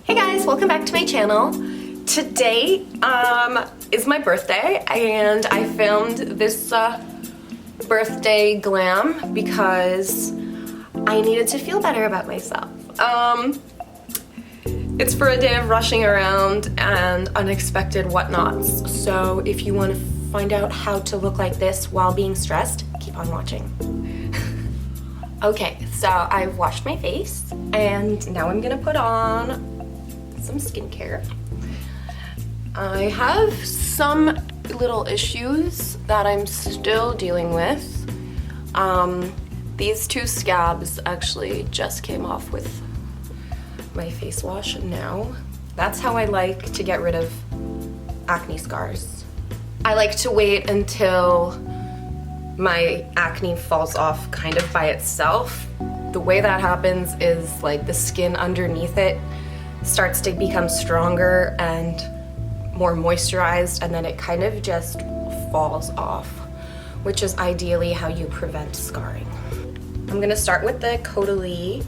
Hey guys, welcome back to my channel. Today is my birthday and I filmed this birthday glam because I needed to feel better about myself. It's for a day of rushing around and unexpected whatnots. So if you want to find out how to look like this while being stressed, keep on watching. Okay, so I've washed my face and now I'm gonna put on some skincare. I have some little issues that I'm still dealing with. These two scabs actually just came off with my face wash now. That's how I like to get rid of acne scars. I like to wait until my acne falls off kind of by itself. The way that happens is like the skin underneath it starts to become stronger and more moisturized, and then it kind of just falls off, which is ideally how you prevent scarring. I'm gonna start with the Caudalie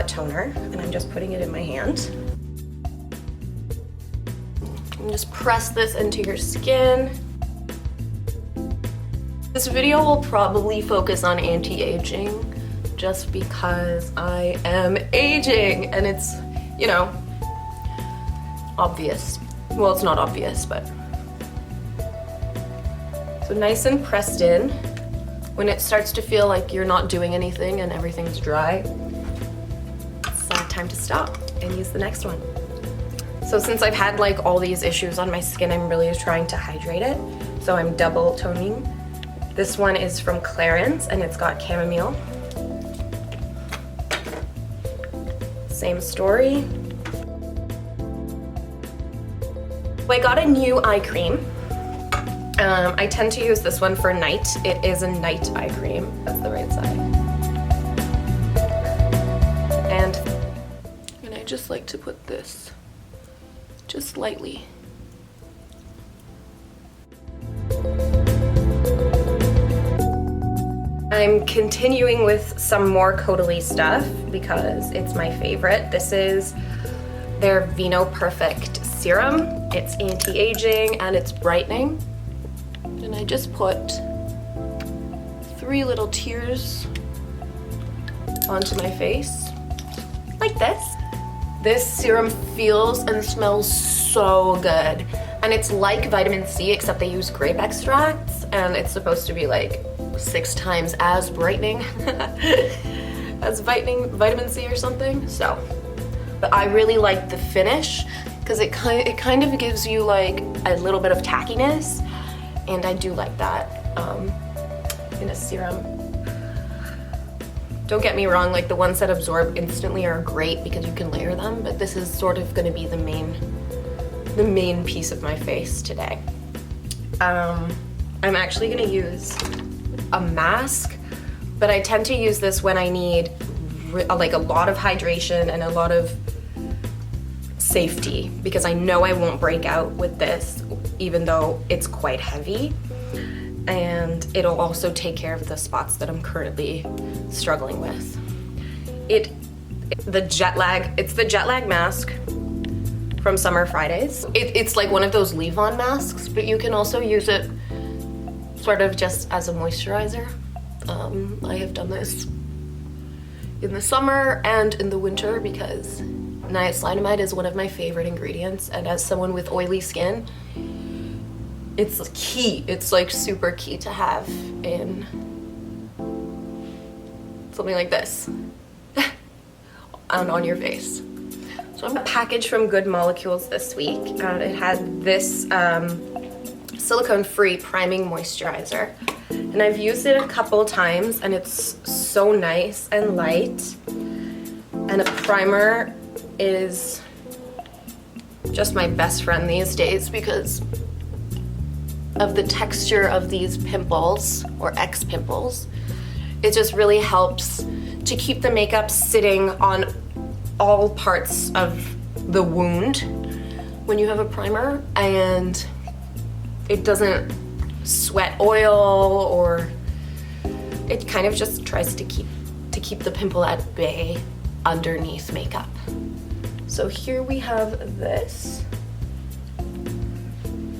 toner, and I'm just putting it in my hand. And just press this into your skin. This video will probably focus on anti-aging just because I am aging and it's, you know, obvious. Well, it's not obvious, but. So nice and pressed in. When it starts to feel like you're not doing anything and everything's dry, it's time to stop and use the next one. So since I've had like all these issues on my skin, I'm really trying to hydrate it. So I'm double toning. This one is from Clarins and it's got chamomile. Same story. I got a new eye cream. I tend to use this one for night. It is a night eye cream. That's the right side. And I just like to put this just lightly. I'm continuing with some more Caudalie stuff because it's my favorite. This is their vinoperfect serum. It's anti-aging and it's brightening. And I just put 3 little tears onto my face, like this. This serum feels and smells so good. And it's like vitamin C, except they use grape extracts, and it's supposed to be like 6 times as brightening as vitamin C or something. So, but I really like the finish because it kind of gives you like a little bit of tackiness, and I do like that in a serum. Don't get me wrong, like the ones that absorb instantly are great because you can layer them, but this is sort of going to be the main piece of my face today. I'm actually going to use a mask, but I tend to use this when I need like a lot of hydration and a lot of safety, because I know I won't break out with this even though it's quite heavy, and it'll also take care of the spots that I'm currently struggling with. It's the jet lag mask from Summer Fridays. It's like one of those leave-on masks, but you can also use it sort of just as a moisturizer. I have done this in the summer and in the winter because niacinamide is one of my favorite ingredients, and as someone with oily skin, it's key. It's like super key to have in something like this and on your face. So I'm a package from Good Molecules this week, and it had this silicone-free priming moisturizer, and I've used it a couple times and it's so nice and light, and a primer is just my best friend these days because of the texture of these pimples or ex-pimples. It just really helps to keep the makeup sitting on all parts of the wound when you have a primer, and it doesn't sweat oil, or it kind of just tries to keep the pimple at bay underneath makeup. So here we have this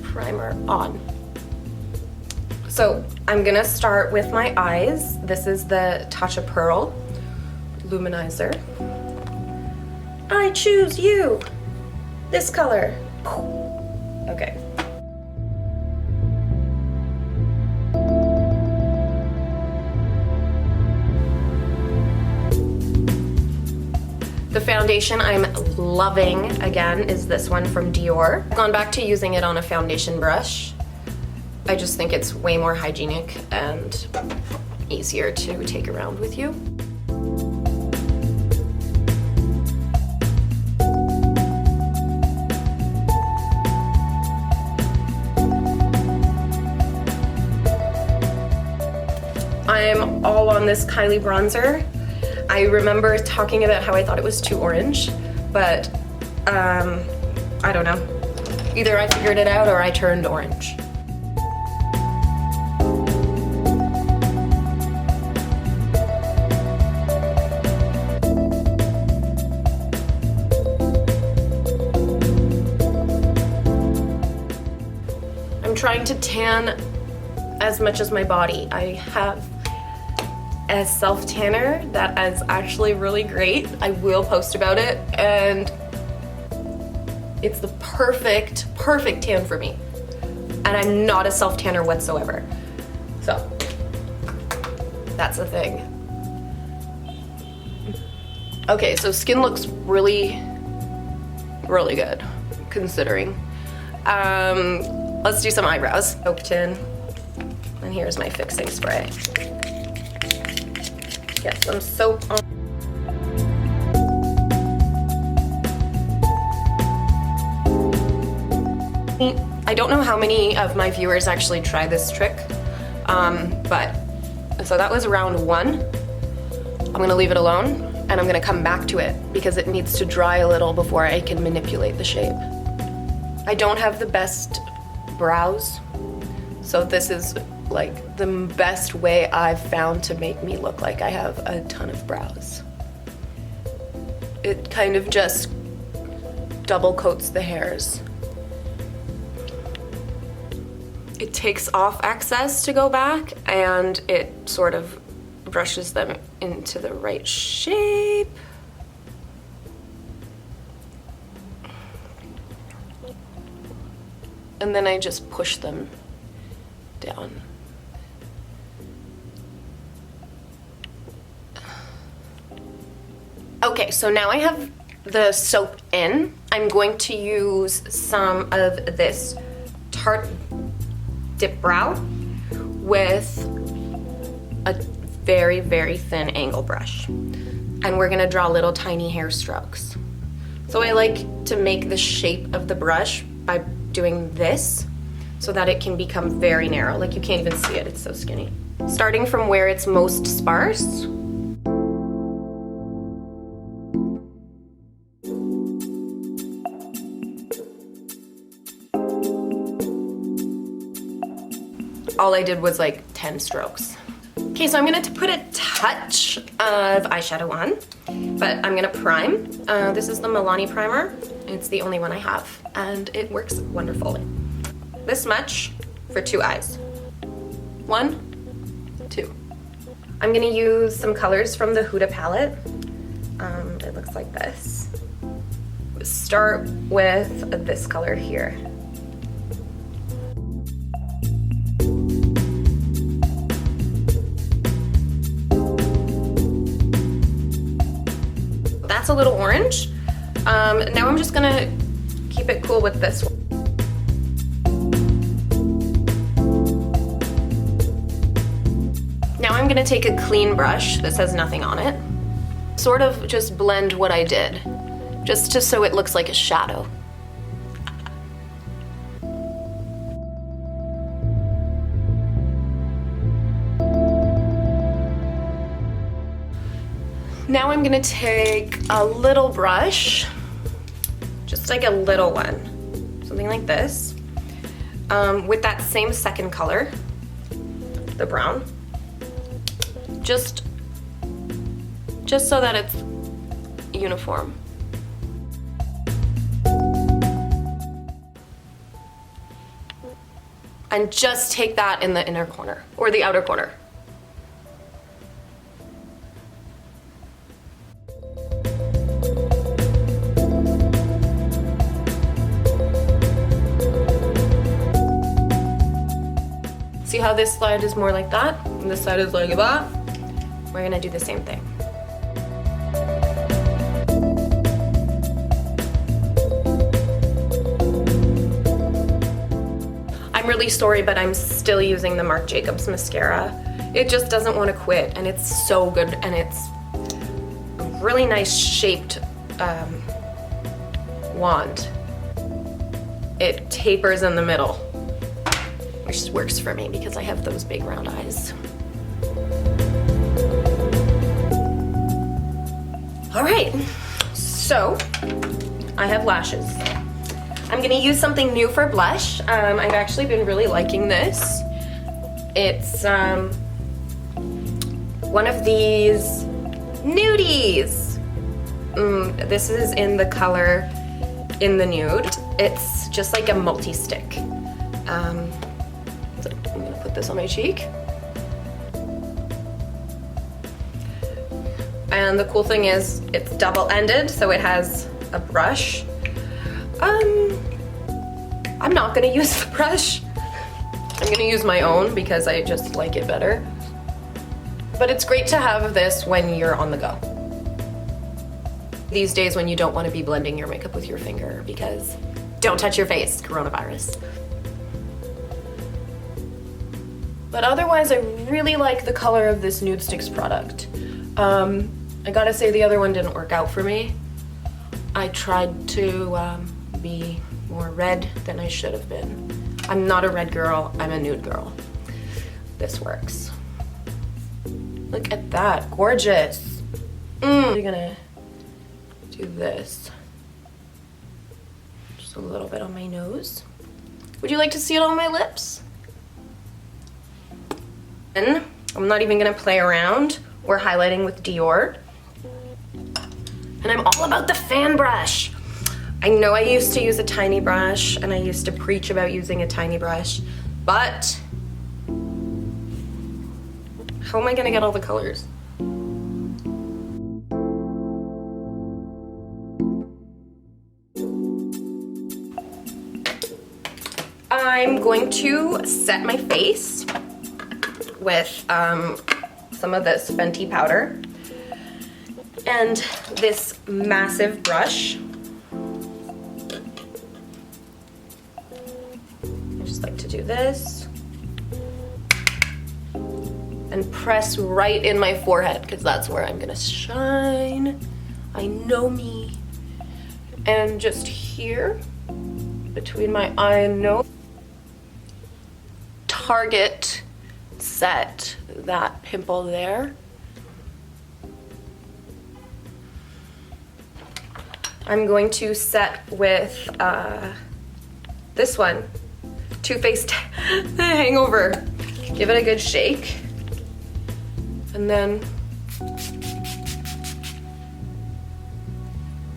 primer on. So I'm gonna start with my eyes. This is the Tatcha Pearl Luminizer. I choose you! This color. Okay. The foundation I'm loving, again, is this one from Dior. I've gone back to using it on a foundation brush. I just think it's way more hygienic and easier to take around with you. I'm all on this Kylie bronzer. I remember talking about how I thought it was too orange, but I don't know. Either I figured it out or I turned orange. I'm trying to tan as much as my body. I have a self tanner that is actually really great. I will post about it, and it's the perfect tan for me. And I'm not a self tanner whatsoever. So that's the thing. Okay, so skin looks really good considering. Let's do some eyebrows. Soap tin, and here's my fixing spray. Get some soap on. I don't know how many of my viewers actually try this trick, but so that was round one. I'm gonna leave it alone, and I'm gonna come back to it because it needs to dry a little before I can manipulate the shape. I don't have the best brows, so this is like the best way I've found to make me look like I have a ton of brows. It kind of just double coats the hairs. It takes off excess to go back, and it sort of brushes them into the right shape. And then I just push them down. Okay, so now I have the soap in. I'm going to use some of this Tarte Dip Brow with a very thin angle brush. And we're gonna draw little tiny hair strokes. So I like to make the shape of the brush by doing this so that it can become very narrow. Like you can't even see it, it's so skinny. Starting from where it's most sparse, all I did was like 10 strokes. Okay, so I'm gonna put a touch of eyeshadow on, but I'm gonna prime. This is the Milani primer. It's the only one I have, and it works wonderfully. This much for 2 eyes. 1, 2. I'm gonna use some colors from the Huda palette. It looks like this. Start with this color here. That's a little orange. Now I'm just gonna keep it cool with this one. Now I'm gonna take a clean brush. This has nothing on it. Sort of just blend what I did, just so it looks like a shadow. Now I'm gonna take a little brush, just like a little one, something like this, with that same second color, the brown, just so that it's uniform. and just take that in the inner corner or the outer corner. See how this side is more like that and this side is like that? We're gonna do the same thing. I'm really sorry, but I'm still using the Marc Jacobs mascara. It just doesn't want to quit, and it's so good, and it's a really nice shaped wand. It tapers in the middle, which works for me because I have those big round eyes. All right, so I have lashes. I'm gonna use something new for blush. I've actually been really liking this. It's one of these nudies. This is in the color in the nude. It's just like a multi-stick. So I'm gonna put this on my cheek. And the cool thing is it's double-ended, so it has a brush. I'm not gonna use the brush. I'm gonna use my own because I just like it better. But it's great to have this when you're on the go. These days when you don't want to be blending your makeup with your finger because don't touch your face, coronavirus. But otherwise, I really like the color of this nudestix product. I gotta say the other one didn't work out for me. I tried to be more red than I should have been. I'm not a red girl, I'm a nude girl. This works. Look at that, gorgeous. I'm gonna do this. Just a little bit on my nose. Would you like to see it on my lips? And I'm not even gonna play around. We're highlighting with Dior. And I'm all about the fan brush. I know I used to use a tiny brush and I used to preach about using a tiny brush, but how am I gonna get all the colors? I'm going to set my face with some of this Fenty powder and this massive brush. I just like to do this and press right in my forehead because that's where I'm gonna shine. I know me. And just here, between my eye and nose, target set that pimple there. I'm going to set with this one, Too Faced Hangover. Give it a good shake. And then,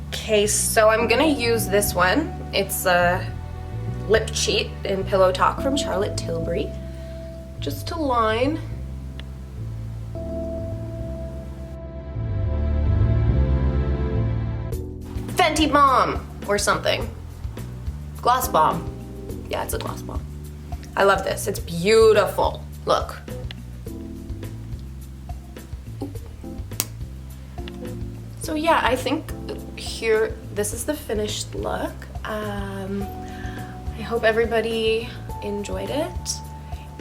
okay, so I'm gonna use this one. It's a Lip Cheat in Pillow Talk from Charlotte Tilbury. Just to line. Fenty Bomb or something. Gloss Bomb. Yeah, it's a gloss bomb. I love this. It's beautiful. Look. So yeah, I think here, this is the finished look. I hope everybody enjoyed it,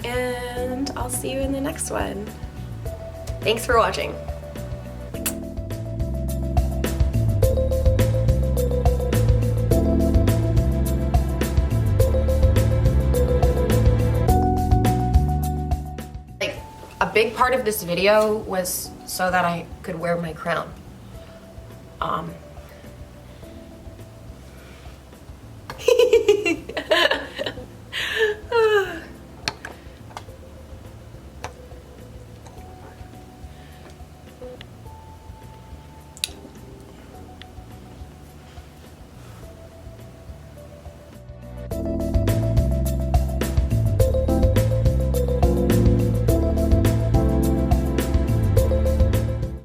and I'll see you in the next one. Thanks for watching. Like, a big part of this video was so that I could wear my crown.